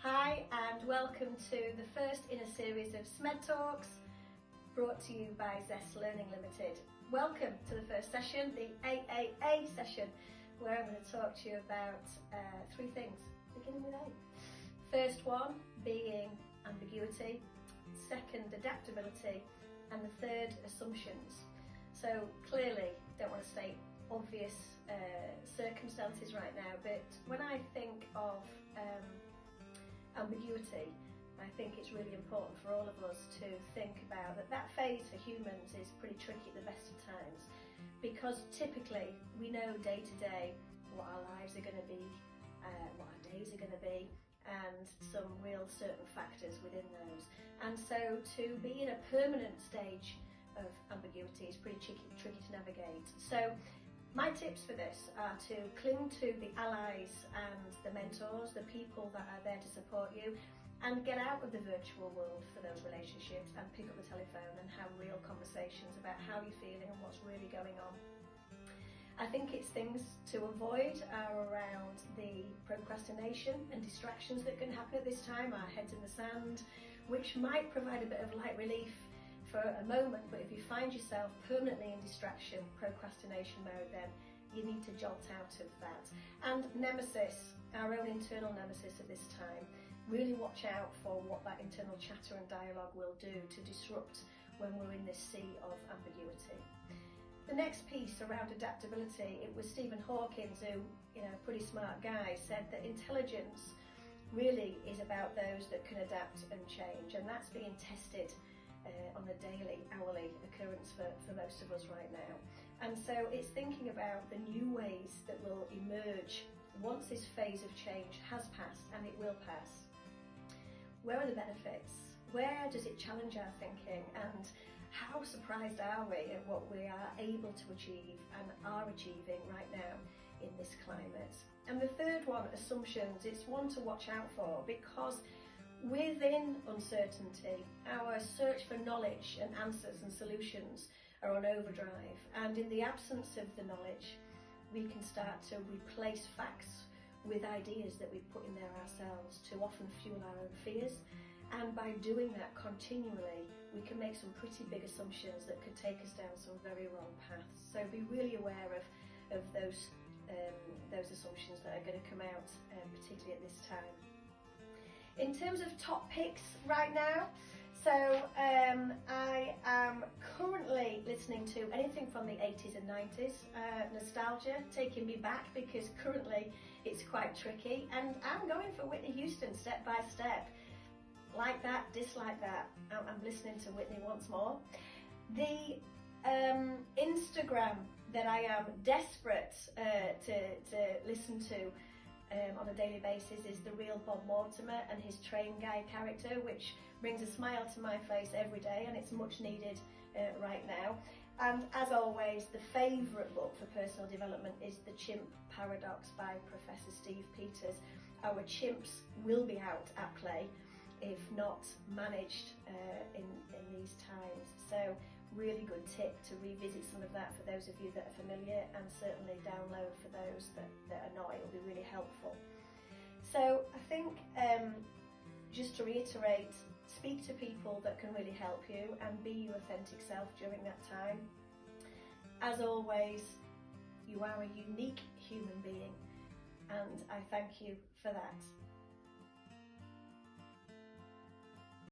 Hi and welcome to the first in a series of SMEDTalks brought to you by Zest Learning Limited. Welcome to the first session, the AAA session, where I'm going to talk to you about three things, beginning with A. First one being ambiguity, second adaptability, and the third assumptions. So clearly, don't want to state obvious circumstances right now, but when I think of ambiguity, I think it's really important for all of us to think about that phase for humans is pretty tricky at the best of times, because typically we know day to day what our lives are going to be, what our days are going to be, and some real certain factors within those. And so to be in a permanent stage of ambiguity is pretty tricky to navigate. So my tips for this are to cling to the allies and the mentors, the people that are there to support you, and get out of the virtual world for those relationships and pick up the telephone and have real conversations about how you're feeling and what's really going on. I think it's things to avoid are around the procrastination and distractions that can happen at this time, our heads in the sand, which might provide a bit of light relief for a moment, but if you find yourself permanently in distraction, procrastination mode, then you need to jolt out of that. And nemesis, our own internal nemesis at this time, really watch out for what that internal chatter and dialogue will do to disrupt when we're in this sea of ambiguity. The next piece around adaptability, it was Stephen Hawking, who, pretty smart guy, said that intelligence really is about those that can adapt and change, and that's being tested on a daily, hourly occurrence for most of us right now. And so it's thinking about the new ways that will emerge once this phase of change has passed, and it will pass. Where are the benefits? Where does it challenge our thinking? And how surprised are we at what we are able to achieve and are achieving right now in this climate? And the third one, assumptions, it's one to watch out for, because within uncertainty, our search for knowledge and answers and solutions are on overdrive, and in the absence of the knowledge, we can start to replace facts with ideas that we put in there ourselves to often fuel our own fears. And by doing that continually, we can make some pretty big assumptions that could take us down some very wrong paths. So be really aware of those assumptions that are going to come out, particularly at this time. In terms of top picks right now, so I am currently listening to anything from the 80s and 90s, nostalgia taking me back, because currently it's quite tricky, and I'm going for Whitney Houston step by step. Like that, dislike that, I'm listening to Whitney once more. The Instagram that I am desperate to listen to on a daily basis is The Real Bob Mortimer and his train guy character, which brings a smile to my face every day, and it's much needed right now. And as always, the favourite book for personal development is The Chimp Paradox by Professor Steve Peters. Our chimps will be out at play if not managed in these times. So really good tip to revisit some of that for those of you that are familiar, and certainly download for those that are not. It will be really helpful. So I think just to reiterate, speak to people that can really help you and be your authentic self during that time. As always, you are a unique human being, and I thank you for that.